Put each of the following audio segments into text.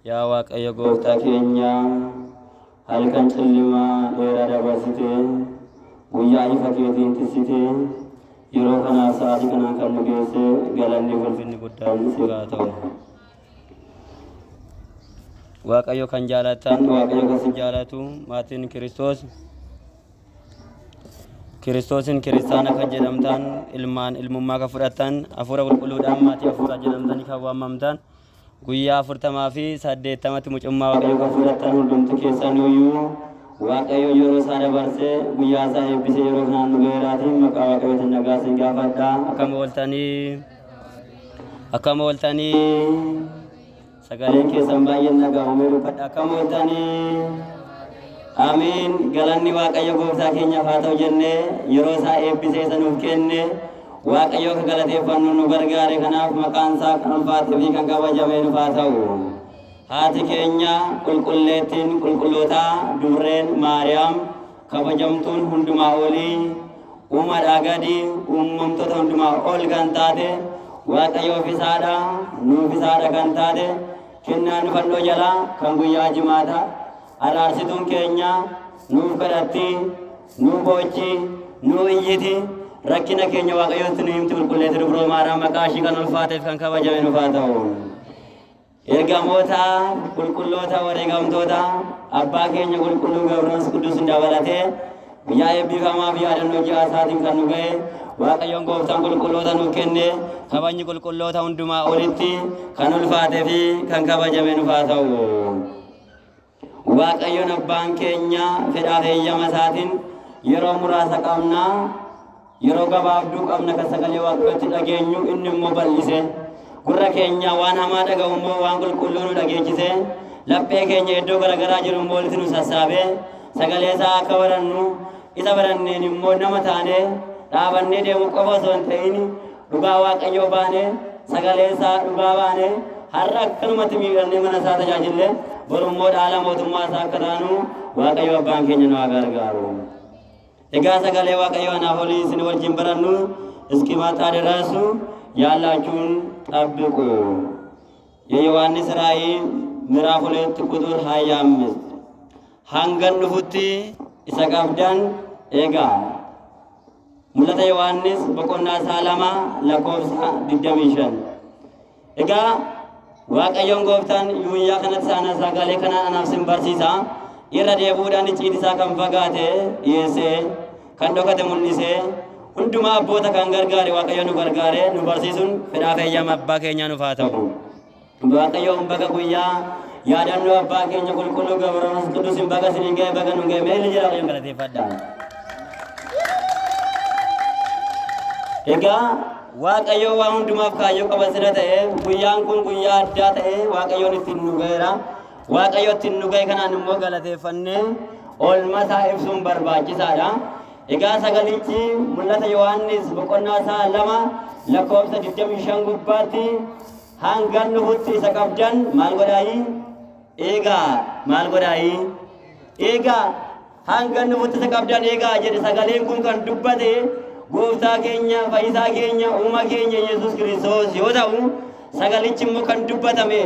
Yaa Waaqayyo gooftaa keenya halkan cillima dheeraa dabarsite guyyaa ifa keetiin tissite yeroo kanaaf sa'aatii kanaan kan nu geesse galanni ulfinni guddaan siif haa ta'u. Waaqayyo kan jaalatan Waaqayyo kan si jaalatu maatiin Kiristoosin kiristaana kan jedhamtan ilmaan ilmummaa kan fudhatan hafuura qulqulluudhaan maatii hafuuraa jedhamtanii kan waamamtan guyyaa 48 mucummaa Waaqayyo kan fudhatan hundumti keessaniyyuu Waaqayyo yeroo isaa dabarsee guyyaa isaa eebbisee yeroo kanaan nu ga'eeraatiin maqaa Waaqayyootiin nagaa isin gaafadha. Akkam ooltanii sagaleen keessan baay'een dhaga'amee dubbadha. Akkam ooltanii Amiin. Galanni Waaqayyo gooftaa keenyaaf haa ta'u jennee yeroo isaa eebbisee isa nuuf kenne Waaqayyo ka galateeffannu nu gargaare kanaaf maqaan isaa kan ulfaatee fi kan kabajamee nuuf haa ta'u. Haati keenya qulqulleettiin qulqullootaa dubreen Maariyaam kabajamtuun hundumaa olii uumadhaa gadi uumamtoota hundumaa ol kan taate Waaqayyoof isaadha nuuf isaadha kan taate kennaan fannoo jalaa kan guyyaa jimaata araarsituun keenya nuuf kadhatti nuuf boochi nuuf iyyiti rakkina keenya Waaqayyootti nu himti qulqulleetti dubroo Maariyaam maqaa ishii kan ulfaateef kan kabajame nuuf haa ta'u. Ergamoota qulqulloota wareegamtoota abbaa keenya qulqulluu Gabroos Qudus dabalatee guyyaa eebbifamaa fi yaadannoo ji'a isaatiin kan nu ga'e Waaqayyoon gooftaan qulqulloota nuuf kenne kabajni qulqulloota hundumaa olitti kan ulfaatee fi kan kabajame nuuf haa ta'u. Waaqayyoon abbaan keenya fedhaaf eeyyama isaatiin yeroo muraasa qabna yeroo gabaabduu qabna kan sagalee Waaqayyootti dhageenyu inni immoo bal'ise gurra keenya waan hamaa dhaga'u immoo waan qulqulluu nu dhageechise laphee keenya iddoo garaagaraa jiru immoo walitti nu sassaabee sagalee isaa akka barannu isa baranneen immoo nama taane dhaabannee deemu qofa osoo hin ta'in dhugaa Waaqayyoo baane sagalee isaa dhugaa baane har'a akkanumatti miidhannee mana isaa tajaajille boru immoo dhaala mootummaa isaa akka taanu Waaqayyo abbaan keenya nu haa gargaaru. Egaa sagalee Waaqayyoo anaaf olii isin wajjin barannu iskimataa darasu ያላችሁን ጠብቁ። የዮሐንስ ራእይ ምዕራፍ 2 ቁጥር 25 ሃንገን ፉቲ ኢሰቀብዳን ኤጋ ሙለተ ዮሐንስ በቆና ሳላማ ለኮብሳ ዲደሚሽን ኤጋ waaqayyoon gooftaan yuuyyaa kanatti saana sagalee kana anaaf sin barsiisa irra deebuudhaan icciitisaa kan fagaate dhiyeessee kan dhokate mul'isee hundumaa abboota kan gargaare Waaqayyo nu gargaare nu barsiisuun fedhaaf eeyyama abbaa keenya nuuf haa ta'u. Waaqayyoon baga guyyaa yaadannoo abbaa keenya qulqulluu Gabroos Qudus baga isin ga'e baga nu ga'e meelli jira Waaqayyoon galateeffadha. Egaa Waaqayyo waan hundumaaf kaayyoo qaba sira ta'e guyyaan kun guyyaa addaa ta'e Waaqayyoon ittiin nu ga'eera. Waaqayyo ittiin nu ga'e kanaan immoo galateeffannee oolmaa isaa ibsuun barbaachisaadha. Egaa sagalichi mul'ata Yohaannis boqonnaa isaa 2 lakkoofsa 25 gubbaatti hangan nufutti isa qabdan maal godhaayi? Eegaa maal godhaayi? Eegaa hangan nufutti isa qabdan eegaa jedhe sagaleen kun kan dubbate gooftaa keenya fayyisaa keenya uumaa keenya Yesuus Kiristoos yoo ta'u sagalichi immoo kan dubbatame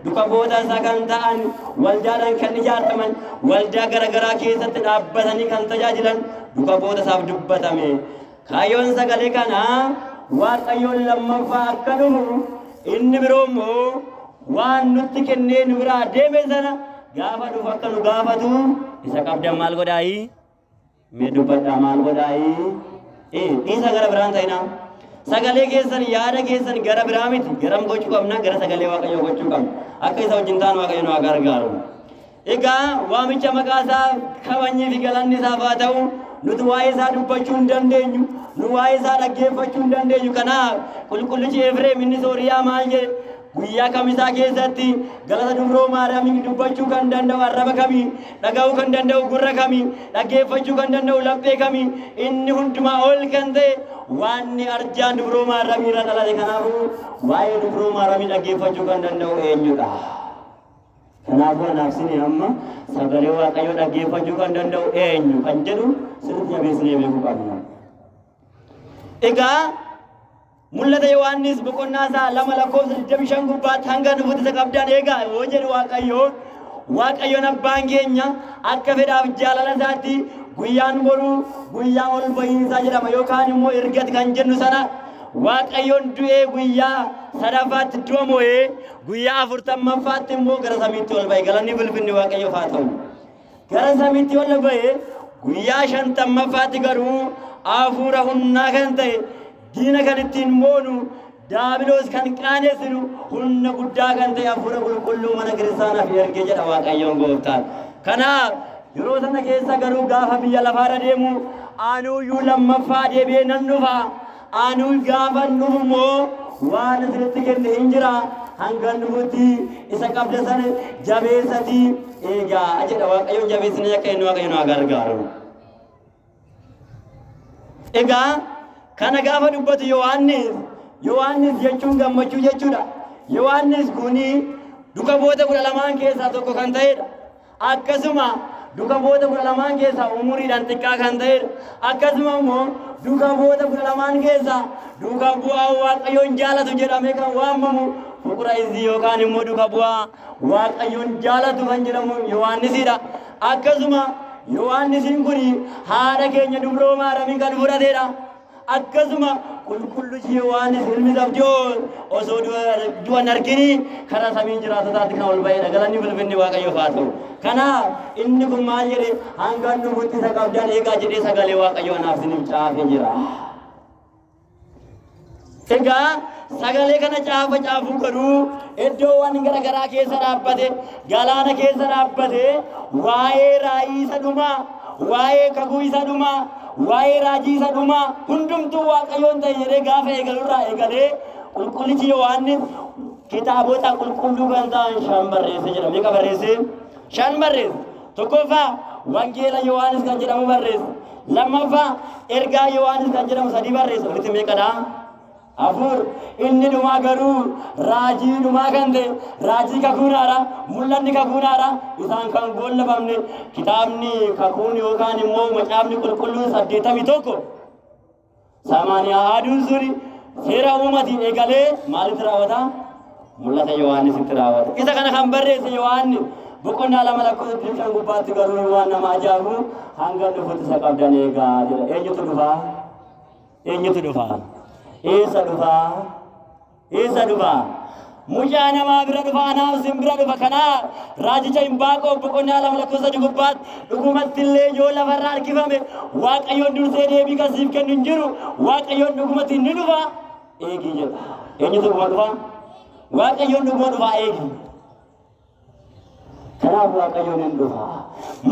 dukaboota isaa kan ta'an waldaadhaan kan ijaaraman waldaa garaagaraa keessatti dhaabbatanii kan tajaajilan dukaboota isaaf dubbatame. Kaayyoon sagalee kana Waaqayyoon lammaffaa akka dhufu inni biroo immoo waan nutti kennee nu biraa deeme sana gaafa dhufu akka nu gaafatu isa qabdan maal godhaayi? Mee dubbadhaa maal godhaayi? Isa gara biraan ta'ina sagalee keessan yaada keessan gara biraa miti garam gochuu qabna gara sagalee Waaqayyoo gochuu qabna akka isa wajjin taanu Waaqayyo nu haa gargaaru. Egaa waamicha maqaa isaa kabajnii fi galanni isaaf haa ta'u nuti waa'ee isaa dubbachuu hin dandeenyu nu waa'ee isaa dhaggeeffachuu hin dandeenyu kanaaf qulqullichi Efreem inni Sooriyaa maal jedhe guyyaa kamisaa keessatti galata dubroo Maariyaamii dubbachuu kan danda'u arraba kamii dhaga'uu kan danda'u gurra kamii dhaggeeffachuu kan danda'u laphee kamii inni hundumaa ol kan ta'e waanni arjaan dubroo Maariyaamii irra dhalate kanaafuu waa'ee dubroo Maariyaamii dhaggeeffachuu kan danda'u eenyudha. Kanaafuu anaafsini amma sagalee Waaqayyoo dhaggeeffachuu kan danda'u eenyu kan jedhu sirriitti jabeessinee beekuu qabna. Egaa mul'ata Yohaannis boqonnaa isaa 2:25 gubbaatti hanga nufuutti isa qabdaan eegaa yoo jedhu Waaqayyoon abbaan keenya akka fedhaaf jaalala isaatti guyyaan boruu guyyaa ol bahiinsaa jedhama yookaan immoo ergati kan jennu sana Waaqayyoon du'ee guyyaa sadaffaatti du'a moo'ee guyyaa 40ffaatti immoo gara samiitti ol bahe galanni bilfinni Waaqayyoof haa ta'u. Gara samiitti ol bahe guyyaa 50ffaatti garuu hafuura humnaa kan ta'e diina kan ittiin moonu daabiloos kan qaanesinu humna guddaa kan ta'e hafuura qulqulluu mana kiristaanaaf ergee jedha Waaqayyoon gooftaan. Kanaaf yeroo sana keessa garuu gaafa biyya lafaarra deemu anuuyyuu lammaffaa deebi'ee nan dhufa. Anuu gaafa dhufu moo waan asirratti kenne hin jira hanga dhufutti isa qabda sana jabeessatii eegaa jedha Waaqayyoon jabeessanii akka inni Waaqayyoon haa gargaaru. Egaa kana gaafa dubbatu Yohaannis jechuun gammachuu jechuudha. Yohaannis kuni duka boota 12 keessaa tokko kan ta'edha. Akkasuma duka boota 12 keessaa umuriidhaan xiqqaa kan ta'edha. Akkasuma immoo duka boota 12 keessaa duka bu'aa Waaqayyoon jaalatu jedhamee kan waamamu fuqura izii yookaan immoo duka bu'aa Waaqayyoon jaalatu kan jedhamu Yohaannisidha. Akkasuma Yohaannisiin kuni haadha keenya dubroo Maariyaamii kan fudhatedha. Akkasuma qulqulluchi Yohaannis ilmi Zabdiyoos osoo du'an argini karaa samii jiraatotaatti kan ol ba'edha. Galanni bilfinni Waaqayyoof haa ta'u. Kanaaf inni kun maal jedhe hanga dhufutti isa qabdaan eegaa jedhee sagalee Waaqayyoo anaaf isiniif caafee jira. Egaa sagalee kana caafuu garuu iddoowwan garaagaraa keessa dhaabbate galaana keessa dhaabbate waa'ee raayii isa dhumaa waa'ee kakuu isa dhumaa waa'ee raajii isa dhumaa hundumtuu Waaqayyoon ta'e jedhee gaafa eegalurraa eegalee qulqullichi Yohaannis kitaabota qulqulluu kan ta'an 5 barreesse jedha. Meeqa barreesse? 5 barreesse. Tokkoffaa wangeela Yohaannis kan jedhamu barreesse. Lammaffaa ergaa Yohaannis kan jedhamu 3 barreesse. Walitti meeqadha? 4. Inni dhumaa garuu raajii dhumaa kan ta'e raajii kakuunaadha. Mul'anni kakuunaadha. Isaan kan goolabamne kitaabni kakuun yookaan immoo macaafni qulqulluun 81 Samaaniyaa aduun suni seera uumatiin eegalee maalitti raawwata? Mul'ata Yohaannisitti raawwata. Isa kana kan barreesse Yohaannis boqonnaa 2:5 gubbaatti garuu waan nama ajaa'ibu hanga dhufutti isa qabdan eegaa jedha. Eenyutu dhufaa? Eenyutu dhufaa? Eessa dhufaa? Eessa dhufaa? Mucaa namaa bira dhufaa anaaf sin bira dhufa. Kanaaf raajicha Hinbaaqooq boqonnaa 2:3 gubbaatti dhugumatti illee yoo lafarraa harkifame Waaqayyoon dursee deebii kan siif kennu hin jiru. Waaqayyoon dhugumatti ni dhufa eegii jedha. Eenyutu dhuguma dhufa? Waaqayyoon dhuguma dhufa eegii. Kanaaf Waaqayyoon hin dhufa.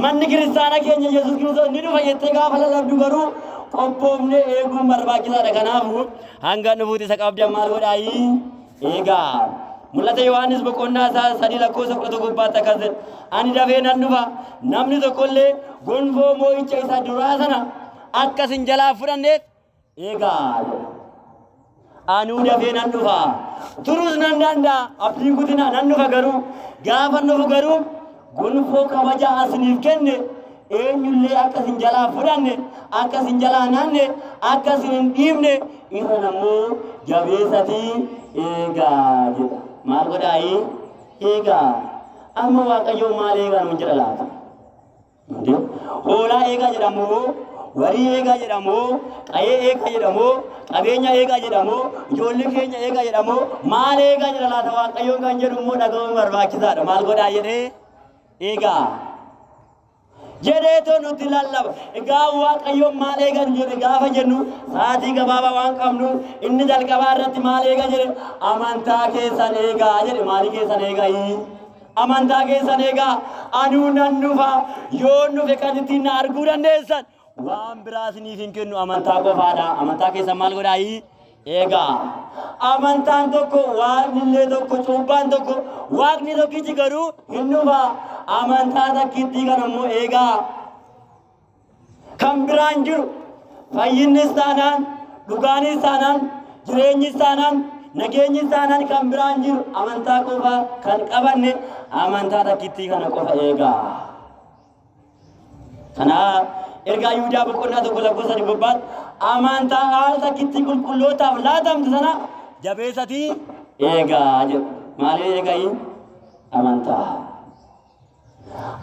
Manni kiristaana keenya Yesuus Kiristoos ni dhufa jettee gaafa lalabdu garuu qophoofne eeguun barbaachisaadha. Kanaafuu hanga dhufuutti isa qabdan maal godhaayi? Eegaa. Mul'ata Yohaannis boqonnaa isaa 3:11 gubbaatti akkas jedha. Ani dafee nan dhufa namni tokkollee gonfoo moo'icha isa duraa sana akkas hin jalaa fudhanneef eegaa. Anuu dafee nan dhufa. Turus nan danda'a. Abdiin kutina nan dhufa garuu gaafa dhufu garuu gonfoo kabajaa asiniif kenne eenyullee akkas hin jalaa fudhanne akkas hin jalaa naanne akkas hin dhiibne isa nammoo jabeessatii eegaa jedha. Maal godhaayi? Eegaa. Amma Waaqayyoon maal eegaa nuun jedha laata? Hoolaa eegaa jedhamoo warii eegaa jedhamoo qayee eegaa jedhamoo qabeenya eegaa jedhamoo ijoollee keenya eegaa jedhamoo maal eegaa jedha laata? Waaqayyoon kan jedhu immoo dhaga'uun barbaachisaadha. Maal godhaa jedhee eegaa jedheetoo nutti lallaba. Egaa Waaqayyoon maal eegaa jedhe gaafa jennu sa'aatii gabaabaa waan qabnu inni jalqabaa irratti maal eegaa jedhe amantaa keessan eegaa jedhe. Maalii keessan eegaa? Amantaa keessan eegaa. Anuu nan dhufa yoo dhufe kan ittiin na arguu dandeessan waan biraas niif hin kennu amantaa qofaadha. Amantaa keessa maal godhaayi? Egaa amantaan tokko waaqnillee tokko cuubbaan tokko waaqni tokkichi garuu hin dhufa. Amantaa takkitti kan ammoo egaa kan biraan jiru fayyinnis taanaan dhugaanis taanaan jireenyis taanaan nageenyis taanaan kan biraan jiru amantaa qofa kan qabanne amantaa takkitti kana qofa egaa. Kanaaf ergaa Yihudaa boqonnaa tokko lakkoofsa gubbaan amantaa haala takkitti qulqullootaaf laatamtu sana jabeessatii eegaa jedhu. Maaliif eegayi? Amantaa.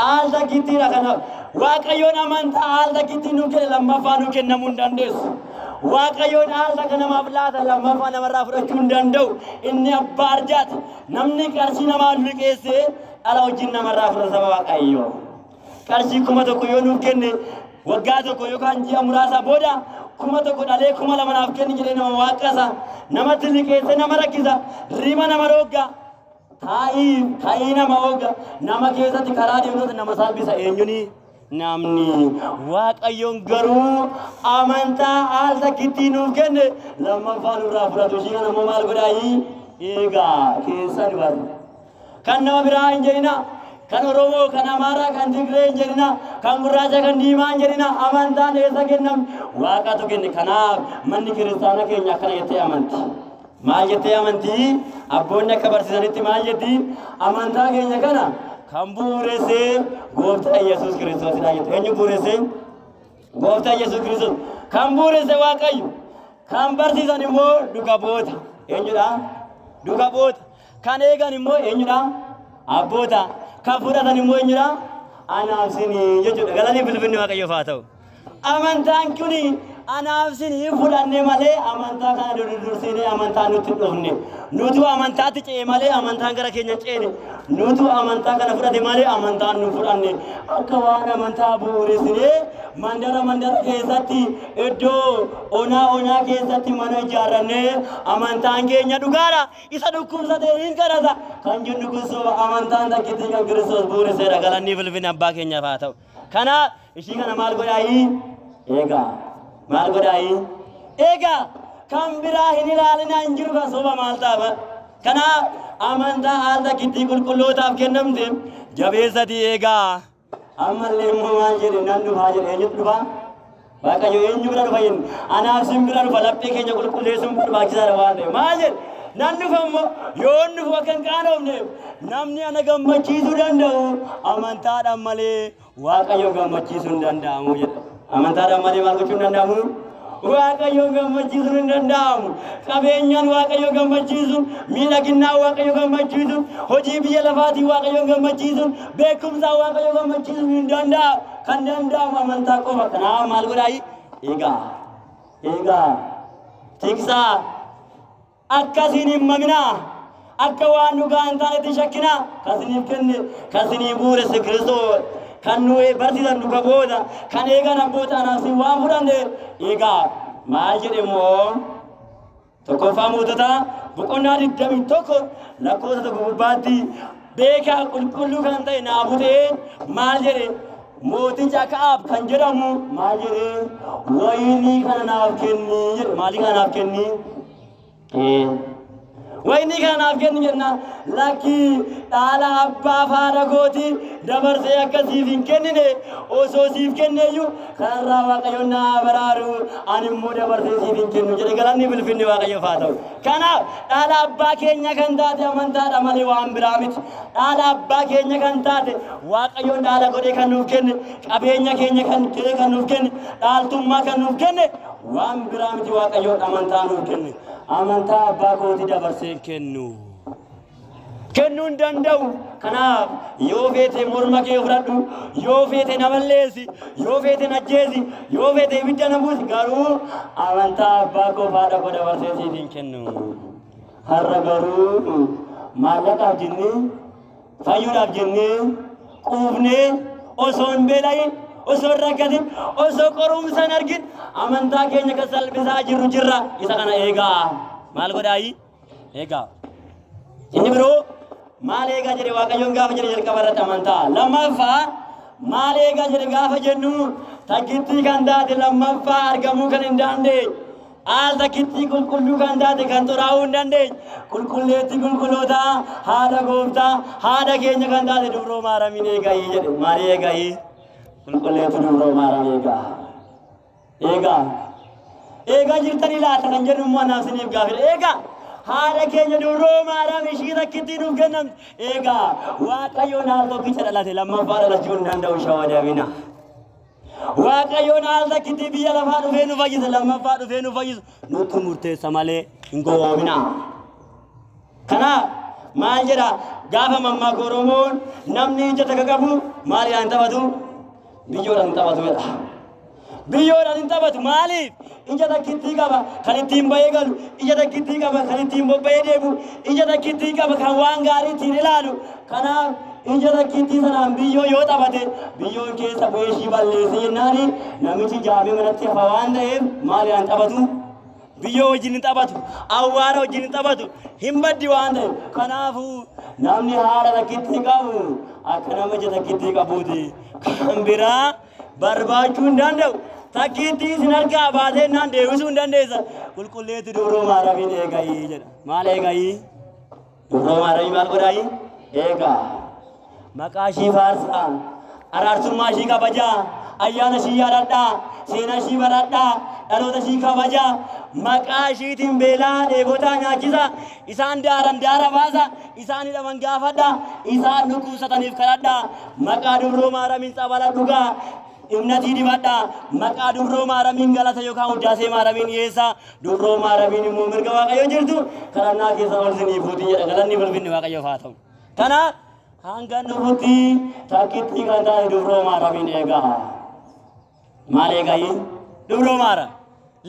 Haala takkittiidha kanaaf Waaqayyoon amantaa haala takkitti nuu kenne lammaffaa nuu kennamuu hin dandeessu. Waaqayyoon haala kana namaaf laata lammaffaa namarraa fudhachuu hin danda'u. Inni abbaa arjaati. Namni qarshii namaa liqeessee dhala wajjin namarraa fudhata saba Waaqayyoo. Qarshii 1,000 yoo nuuf kenne waggaa tokko yookaan ji'a muraasa booda 1,000 dhalee 2,000 naaf kenni jedhee nama waaqasa. Namatti liqeessee nama rakkisa. Rima nama roogga. Taa'ii nama oogga. Nama keessatti karaa deemtoota nama salphisa eenyuni? Namni. Waaqayyoon garuu amantaa haala takkitti nuuf kenne lammaffaa nurraa fudhatu. Ishii kana immoo maal godhaayi? Eegaa keessa dibatu. Kan nama biraa hin jedhina. Kan Oromoo, kan Amaaraa, kan Tigree hin jedhina. Kan Gurraacha, kan Diimaa hin jedhina. Amantaan eessa kennam? Waaqatu kenne. Kanaaf manni kiristaana keenya akkana jettee amanti. Maal jettee amanti? Abboonni akka barsiisanitti maal jetti? Amantaa keenya kana kan bu'uuresse Gooftaa Yesuus Kiristoosidha jettu. Eenyu bu'uuresse? Gooftaa Yesuus Kiristoos. Kan bu'uuresse Waaqayyo. Kan barsiisan immoo duuka bu'oota. Eenyudha? Duuka bu'oota. Kan eegan immoo eenyudha? Abboota. Kan fudhatan immoo eenyudha? Anaaf sinii jechuudha. Galanni bilbilli Waaqayyoof haa ta'u. Amantaan kuni anaaf sinii fudhanne malee amantaa kana dursinee amantaa nutti dhufne. Nutu amantaatti ce'e malee amantaan gara keenya ceene. Nutu amantaa kana fudhate malee amantaan nu fudhanne. Akka waan amantaa bu'uuressinee mandara keessatti iddoo onaa keessatti mana ijaarrannee amantaan keenya dhugaadha. Isa dhukkubsatee hin kadhata. Kan jennu kun soba amantaan takkitti kan Kiristoos bu'uuresseedha. Galanni bilbilli abbaa keenyaaf haa ta'u. Kanaaf ishii kana maal godhaayi? Eegaa. Maal godhaayi? Eegaa kan biraa hin ilaalina hin jiru kan soba maal ta'a? Kanaaf amantaa haala takkitti qulqullootaaf kennamte jabeessatii eegaa. Ammallee immoo maal jedhe nan dhufaa jedhe eenyutu dhufaa? Waaqayyo eenyu bira dhufa jennu? Anaaf sin bira dhufa laphee keenya qulqulleessuun barbaachisaadha waan ta'eef. Maal jedhe? Nan dhufa immoo yoo dhufu akka hin qaanofneef namni ana gammachiisuu danda'u amantaadhaan malee Waaqayyo gammachiisuu hin danda'amu jedha. Amantaadhaan malee maal gochuu hin danda'amu? Waaqayyo gammachiisuu hin danda'amu. Qabeenyaan Waaqayyo gammachiisu, miidhaginaan Waaqayyo gammachiisu, hojii biyya lafaatiin Waaqayyo gammachiisu, beekumsaan Waaqayyo gammachiisu hin danda'amu. Kan danda'amu amantaa qofa. Kanaaf maal godhaayi? Eegaa tiksaa akkasiin hin maminaa. Akka waan dhugaa hin taanetti shakkinaa. Kasiniif kenne kasiniif bu'uuresse Kiristoos. Kan nu barsiisan duuka bu'oota kan eegan abboota anaaf sin waan fudhanne eegaa maal jedhe immoo tokkoffaa Mootota boqonnaa 21 lakkoofsa tokko gubbaatti beekaa qulqulluu kan ta'e Naabuteen maal jedhe mooticha Akaab kan jedhamu maal jedhe wayinii kana naaf kenni jedhe. Maalii kana naaf kenni? Wayinii kana naaf kenni jenna lakki dhaala abbaa faara gooti dabarsee akkasiif hin kennine osoo siif kenneeyyuu kanarraa Waaqayyo naa baraaru ani immoo dabarsee siif hin kennu jedhe. Galanni bilfinni Waaqayyoof haa ta'u. Kanaaf dhaala abbaa keenya kan taate amantaadha malee waan biraa miti. Dhaala abbaa keenya kan taate Waaqayyoon dhaala godhee kan nuuf kenne qabeenya keenya kan nuuf kenne dhaaltummaa kan nuuf kenne waan biraa miti. Waaqayyoon amantaa nuuf kenne. Amantaa abbaa kooti dabarsee kennuu hin danda'u. Kanaaf yoo feete morma kee fudhadhu, yoo feete na balleessi, yoo feete na ajjeesi, yoo feete ibidda na buusi, garuu amantaa abbaa koo faadha koo dabarsee siif hin kennu. Har'a garuu maallaqaaf jennee fayyuudhaaf jennee quufnee osoo hin beelayin osoo hin rakkatin osoo qorumsa hin argin amantaa keenya kan salphisaa jirra. Isa kana eegaa maal godhaayi? Eegaa. Inni biroo maal eegaa jedhe Waaqayyoon gaafa jedhe jalqaba irratti amantaa. Lammaffaa maal eegaa jedhe gaafa jennu takkitti kan taate lammaffaa argamuu kan hin dandeenye al takkitti qulqulluu kan taate kan xuraa'uu hin dandeenye qulqulleetti qulqulloota haadha gooftaa haadha keenya kan taate dubroo maaramiin eegayii jedhe maali eegayii qulqulleetti dubroo maaramiin eegaa eegaa jirtanii laata kan jedhu immoo anaaf siniif gaafidha eegaa haadha keenya dubroo maaram ishii takkitti nuuf kennamte eegaa waaqayyoon al tokkicha dhalate lammaffaa dhalachuu hin danda'u shawadamina waaqayyoon al takkitti biyya lafaa dhufee nu fayyisa lammaffaa dhufee nu fayyisu nutti murteessa malee hin gowwoomina kanaaf maal jedha gaafa mammaaksa Oromoon namni ija takka qabu maaliidhaan taphatu biyyoodhaan taphatu jedha biyyoodhaan hin taphatu maaliif ija takkitti qaba kan ittiin bahee galu ija takkitti qaba kan ittiin bobba'ee deemu ija takkitti qaba kan waan gaarii ittiin ilaalu kanaaf ija takkitti sanaan biyyoo yoo taphate biyyoon keessa bu'ee ishii balleesse jennaani namichi jaamee manatti hafa waan ta'eef maaliidhaan taphatu biyyoo wajjin hin taphatu awwaara wajjin hin taphatu hin baddi waan ta'eef kanaafuu namni haadha takkitti qabu akka nama ija takkitti qabuuti kan biraa barbaachuu hin danda'u takkitti isin harkaa baatee naan deebisuu hin dandeessa qulqulleetti dubroo maaramiin eegayii jedha maal eegayii dubroo maaramii maal godhayii eegaa maqaa ishii faarsaa araarsummaa ishii kabajaa ayyaana ishii yaadadhaa seenaa ishii baradhaa dhaloota ishii kabajaa maqaa ishiitiin beelaa dheebotaa nyaachisa isaan daaran daara baasa isaan hidhaman gaafadhaa isaan dhukkubsataniif kadhadhaa maqaa dubroo maaramiin xabala dhugaa imnatii dibadha maqaa dubroo maaramiin galata yookaan huddaasee maaramiin dhiyeessa dubroo maaramiin immoo mirga waaqayyo jirtu kadhannaa keessa ol sinii fuutii jedha galanni balfinni waaqayyoof haa ta'u kanaaf hanga dhufutti takkitti kan taate dubroo maaramiin eegaa maal eegayi dubroo maaram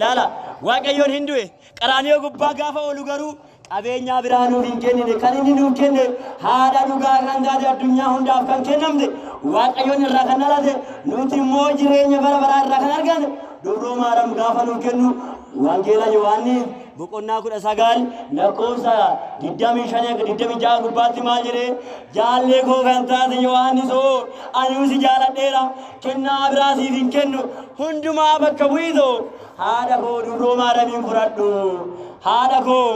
laala waaqayyoon hin du'e qaraaniyoo gubbaa gaafa oolu garuu qabeenyaa biraa nuuf hin kennine kan inni nuuf kenne haadha dhugaa kan taate addunyaa hundaaf kan kennamte waaqayyoon irraa kan dhalate nuti immoo jireenya bara baraa irraa kan arganne dubroo maaram gaafa nuuf kennu wangeela Yohaannis boqonnaa 19 lakkoofsa 25 gubbaatti maal jedhee jaallee koo kan taate Yohaannisoo ani si jaaladheera kennaa biraa siif hin kennu hundumaa bakka bu'itoo haadha koo dubroo maaramiin fudhadhu haadha koo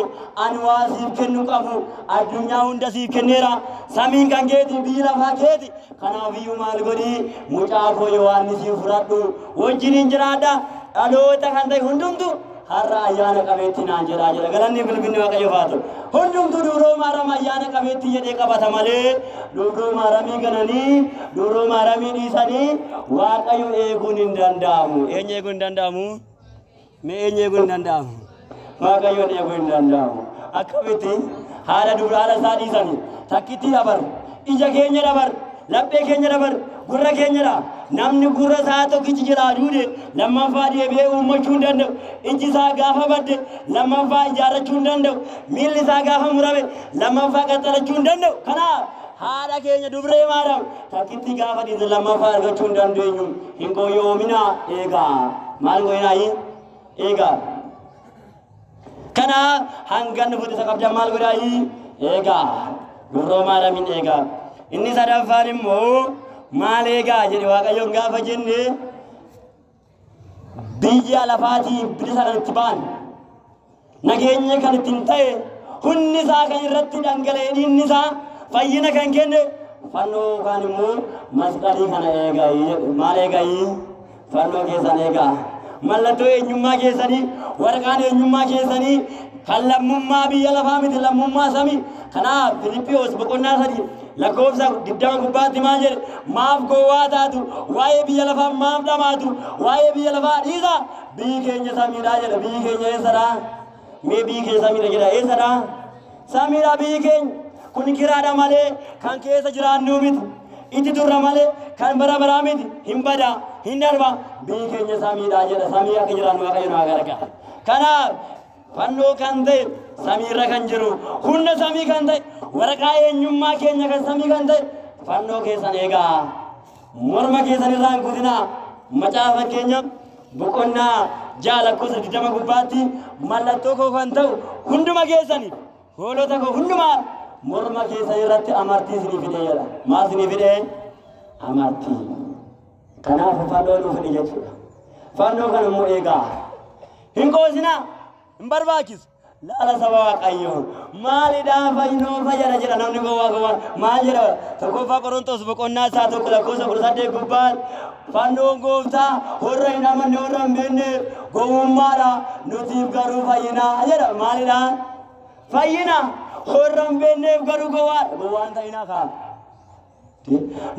ani waan siif kennu qabu addunyaa hunda siif kenneera samiin kan keeti biyyi lafaa keeti kanaaf iyyuu maal godhii mucaa koo Yohaannisiin fudhadhu wajjiniin jiraadha dhaloota kan ta'e hundumtu har'a ayyaana qabeetti naan jedhaa jedha galanni bilbinni waaqayyoof haa ta'u hundumtu dubroo maaram ayyaana qabeetti jedhee qabata malee dubroo maaramii gananii dubroo maaramii dhiisanii waaqayyo eeguun hin danda'amu eenyu eeguun hin danda'amu mee eenyu eeguun hin danda'amu waaqayyoon eeguun hin danda'amu akkamitti haadha dubraadha isaa dhiisanii takkitti dabar ija keenya dabar laphee keenya dabar gurra keenyadha namni gurra isaa tokkichi jira duude lammaffaa deebi'ee uummachuu hin danda'u iji isaa gaafa badde lammaffaa ijaarrachuu hin danda'u miilli isaa gaafa murame lammaffaa qaxxalachuu hin danda'u kanaaf haadha keenya dubree maaram takkitti gaafa dhiise lammaffaa argachuu hin dandeenyu hin gooyoominaa eegaa maal gooyinaayi eegaa kanaaf hanga nufuuti isa qabdan maal godhaayi eegaa dubroo maaramiin eegaa inni sadaffaan immoo maal eegaa jedhe waaqayyoon gaafa jenne biyya lafaatii bilisa kan itti ba'an nageenya kan ittiin ta'e hunni isaa kan irratti dhangala'e dhiigni isaa fayyina kan kenne fannoo kan immoo masqalii kana eegaa maal eegaa fannoo keessan eegaa mallattoo eenyummaa keessanii waraqaan eenyummaa keessanii kan lammummaa biyya lafaa miti lammummaa samii kanaaf Filiphos boqonnaa 3 lakkoofsa 20 gubbaatti maal jedhe maaf gowwaa taatu waa'ee biyya lafaa maaf dhamaatu waa'ee biyya lafaa dhiisa biyyi keenya samiidhaa jedha biyyi keenya eessadha mee biyyi keenya samiidha jedha eessadha samiidha biyyi keenya kun kiraadha malee kan keessa jiraannu miti itti turra malee kan bara baraa miti hin bada hin darba biyyi keenya samiidha jedha samii akka jiraannu waaqayyo nu gargaara kanaaf fannoo kan ta'e samiirra kan jiru hunda samii kan ta'e waraqaa eenyummaa keenya kan samii kan ta'e fannoo keessan eegaa morma keessan irraan kutinaa macaafa keenya boqonnaa 6 gubbaatti mallattoo koo kan ta'u hunduma keessaniif hoolota koo hundumaa morma keessan irratti amartii isinii fidee jedha maal isinii fidee amartii kanaaf fannoo nuuf ni jechuudha fannoo kan immoo eegaa hin qoosina hin barbaachisu laala saba waaqayyoo maalidhaa fayyinoo fayyada jedha namni gowwaa maal jedha tokkoffaa Qorontos boqonnaa isaa tokko lakkoofsa 18 gubbaan fannoon gooftaa warra hin amanne warra hin beekne gowwummaadha nutiif garuu fayyinaa jedha maalidhaa fayyina warra hin beekneef garuu gowwaan ta'inaa kaa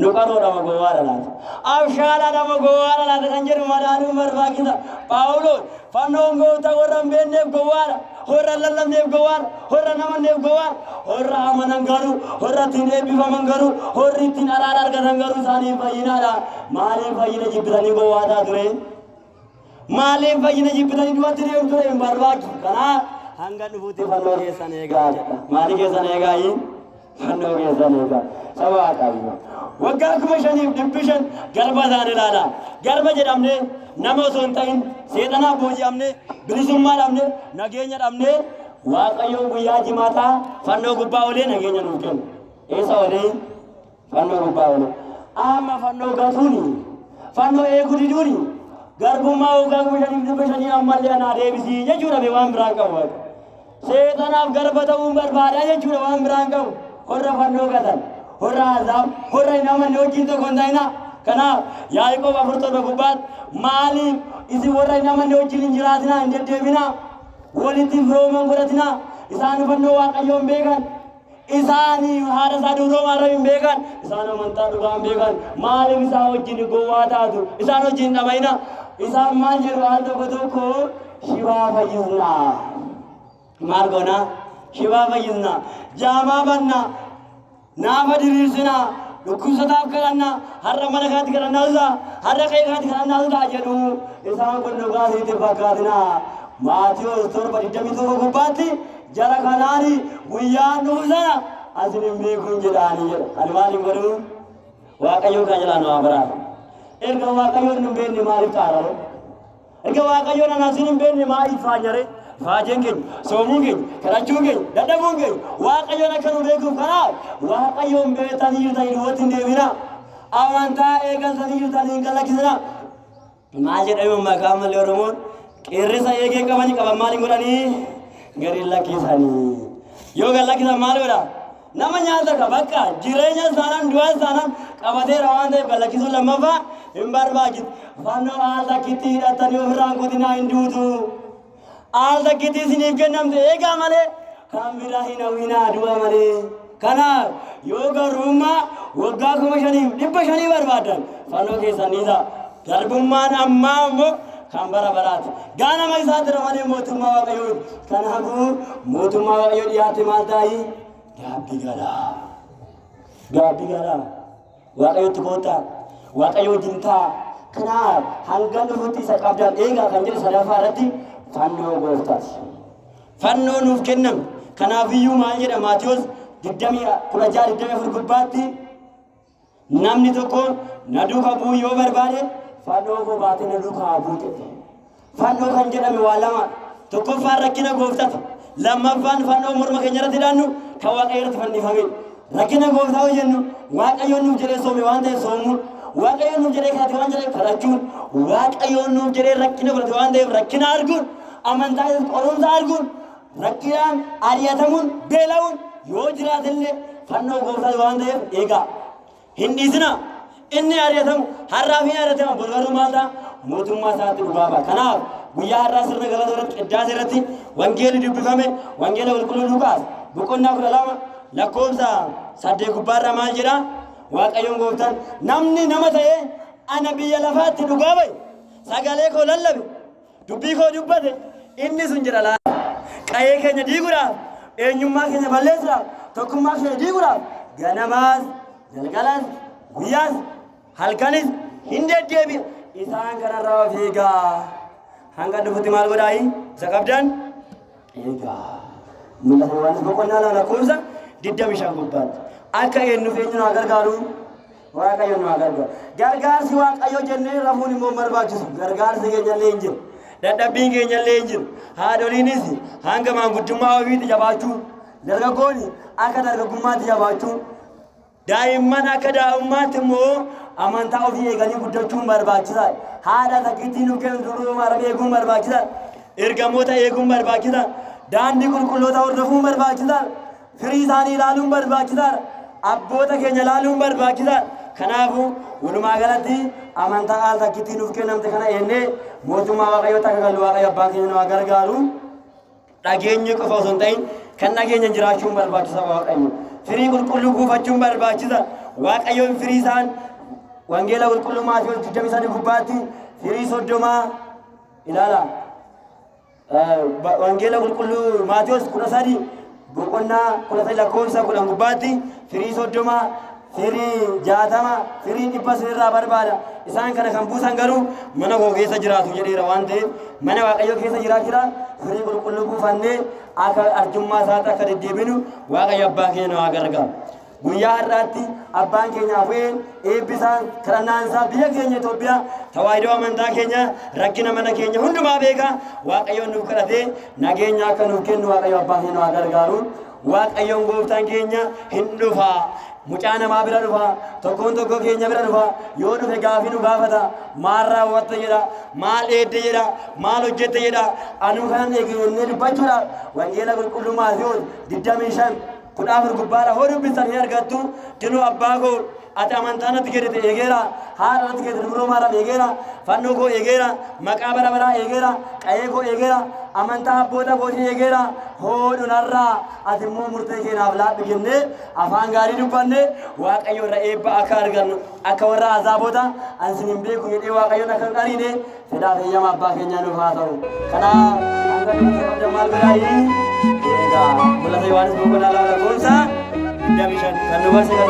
nuqaroo dhama gowwaadha laata abshaala dhama gowwaadha laata kan jedhu madaanuu barbaachisa Phaawulos fannoon gooftaa warra hin beekneef gowwaadha warra lallabneef gowwaadha warra namanneef gowwaadha warra amanan garuu warra ittiin eebbifaman garuu warri ittiin araara argatan garuu isaaniif fayyinaadha maaliif fayyina jibbitanii gowwaataa ture maaliif fayyina jibbitanii duwwatti deemu ture hin barbaachisu kanaa hanga dhufuutti fannoo keessan eegaa jedha maali keessan eegaa fannoo keessan eegaa saba waaqayyo waggaa 5,500 garba isaan ilaala garba jedhamne nama osoo hin ta'in seexanaaf booji'amne bilisummaa dhabne nageenya dhabne waaqayyoon guyyaa jimaataa fannoo gubbaa olee nageenya nuuf kennu eessa olee fannoo gubbaa olee amma fannoo gatuuni fannoo eeguu diduuni garbummaa waggaa 5,500 ammallee anaa deebisii jechuudha waan biraan qabu seexanaaf garba ta'uun barbaada jechuudha waan biraan qabu warra fannoo gatan warra azaab warra hin amanne wajjin tokko hin ta'ina kanaaf Yaaqoob 4 gubbaatti maaliif isin warra hin amanne wajjin hin jiraatinaa hin deddeebinaa walitti firooman godhatinaa isaan fannoo waaqayyoon beekan isaanii haadha isaa dubroo maarra hin beekan isaan amantaa dhugaa hin beekan maaliif isaan wajjin gowwaa taatu isaan wajjin dhamayina isaan maal jedhu al tokko shibaa fayyisnaa maal goona shibaa fayyisnaa jaamaa bannaa naafa diriirsinaa dhukkubsataaf kadhannaa har'a mana kaatti kadhannaa isaa har'a qe'ee kaatti kadhannaa isaa jedhu isaan kun dhugaa siitiif fakkaatinaa Maatiyos 7:21 gubbaatti jara kanaani guyyaan dhufu sana asin hin beekuun jedhaanii jedha ani maal hin godhu waaqayyoon kan jedhaan waa biraa erga waaqayyoon hin beekne maaliif taarare erga waaqayyoon asin hin beekne maaliif faanyare faajeen keenya soomuun keenya kadhachuun keenya dadhabuun keenya waaqayyoon akka nu beekuuf kanaaf waaqayyoon beektanii jirtanii duwwaatti hin deebina amantaa eegaltanii jirtanii hin galakkisina maal jedhame maqaa malee Oromoon qeerrisa eegee qabanii qaban maaliin godhanii gadi lakkisanii yoo gad lakkisan maal godha nama nyaata ka bakka jireenya isaanaan du'a isaanaan qabateera waan ta'eef gad lakkisuun lammaffaa hin barbaachisu fannoo al takkitti hidhatanii ofirraan kutinaa hin duutu al takkitti isiniif kennamte eegaa malee kan biraa hin hawwinaa du'a malee kanaaf yoo garummaa waggaa 5,500 barbaadan fannoo keessaniisa garbummaan ammaa immoo kan bara baraati ganama isaa diramanii mootummaa waaqayyoon kanaafuu mootummaa waaqayyoo dhiyaate maal ta'ii gaabbii garaa waaqayyootti koottaa waaqayyoo jintaa kanaaf hanga dhufuutti isa qabdaan eegaa kan jedhu sadaffaa irratti fannoo gooftaati fannoo nuuf kenname kanaafiyyuu maal jedha Maatiyos 16:24 gubbaatti namni tokko na duuka bu'uu yoo barbaade fannoo koo baatee na duukaa bu'u jedhe fannoo kan jedhame waa lama tokkoffaan rakkina gooftaati lammaffaan fannoo morma keenya irratti hidhannu kan waaqayyo irratti fannifame rakkina gooftaa yoo jennu waaqayyoon nuuf jedhee soome waan ta'eef soomuun waaqayyoon nuuf jedhee kadhate waan jedheef kadhachuun waaqayyoon nuuf jedhee rakkina godhate waan ta'eef rakkina arguun amantaa qorumsa arguun rakkinaan ari'atamuun beela'uun yoo jiraatillee fannoo gooftaa waan ta'eef eegaa hin dhiisina inni ari'atamu har'aa fi ari'atama bolgaruu maal ta'a mootummaa isaatti dhugaa ba'a kanaaf guyyaa har'aa sirna galata irratti qiddaasa irratti wangeelli dubbifame wangeela qulqulluu Luqaas boqonnaa 12 lakkoofsa 8 gubbaarraa maal jedha waaqayyoon gooftaan namni nama ta'ee ana biyya lafaatti dhugaa ba'e sagalee koo lallabe dubbii koo dubbate inni sun jedha laata qa'ee keenya diiguudhaaf eenyummaa keenya balleessuudhaaf tokkummaa keenya diiguudhaaf ganamaas galgalas guyyaas halkanis hin deddeebi'a isaan kanarraa of eegaa hanga dhufutti maal godhaayi isa qabdan eegaa mul'ata waan boqonnaa lama lakkoofsa 25 gubbaatti akka eenyuuf eenyu nu gargaaru waaqayyo nu gargaaru gargaarsi waaqayyo jennee rafuun immoo barbaachisu gargaarsi keenyallee hin jiru dadhabbiin keenyallee hin jiru haadholiinis hanga maanguddummaa ofiitti jabaachuu dargaggoonni akka dargaggummaatti jabaachuu daa'imman akka daa'immaatti immoo amantaa ofii eeganii guddachuun barbaachisaa. Haadha takkittii nu kennu duruu maramee eeguun barbaachisaa. Ergamoota eeguun barbaachisaa. Daandii qulqulloota hordofuun barbaachisaa. Firii isaanii ilaaluun barbaachisaa. Abboota keenya ilaaluun barbaachisaa. Kanaafuu walumaa galatti amantaa haal takkittii nuuf kennamte kana eennee mootummaa Waaqayyoo takka galu Waaqayyo abbaan keenya nu gargaaru. Dhageenyi qofa osoo hin ta'in kan dhageenya jiraachuun barbaachisaa Waaqayyo. Firii qulqulluu guufachuun barbaachisaa. Waaqayyoon firii isaan wangeela qulqulluu Maatiyos 23 gubbaatti firii 30 ilaala. Wangeela qulqulluu Maatiyos 13 boqonnaa 13 lakkoofsa 10 gubbaatti firii 30 firii 60 firii 100 irraa barbaada. Isaan kana kan buusan garuu mana koo keessa jiraatu jedheera waan ta'eef mana Waaqayyoo keessa jiraachira firii qulqulluu guufannee akka arjummaa isaatti akka deddeebinu Waaqayyo abbaa keenya nu gargaaru. Guyyaa har'aatti abbaan keenya afeen eebbisaan kadhannaan isaa biyya keenya Itoophiyaa tawaahidoo amantaa keenya rakkina mana keenya hundumaa beeka Waaqayyoon nuuf kadhatee nageenya akka nuuf kennu Waaqayyo abbaan keenya nu gargaaru. Waaqayyoon gooftaan keenya hin dhufa. Mucaa namaa bira dhufa. Tokkoon tokko keenya bira dhufa. Yoo dhufe gaafii nu gaafata. Maal raawwatte jedha. Maal dheedde jedha. Maal hojjette jedha. Anuu kanan eegnee dubbachuudha. Wangeela qulqulluu Maatiyos 25 kudhaafur gubbaadha hoo dubbisan hin argattu diluu abbaa koo ati amantaa natti kennite eegeera haadha natti kennite duroo maaram eegeera fannoo koo eegeera maqaa bara baraa eegeera qa'ee koo eegeera amantaa abboota kootii eegeera hoo narraa ati immoo murtee keenyaaf laadhu jennee afaan gaarii dubbanne Waaqayyo irra eebba akka argannu akka warra azaaboota ansin hin beeku jedhee Waaqayyoon akka hin dhariine fedhaa feeyyama abbaa keenyaa nuuf haa ta'u. Kanaaf hanga nuti maal godhaa mul'ata Yohaannis boqonnaa 2 lakkoofsa 25 kan nu barsiisa.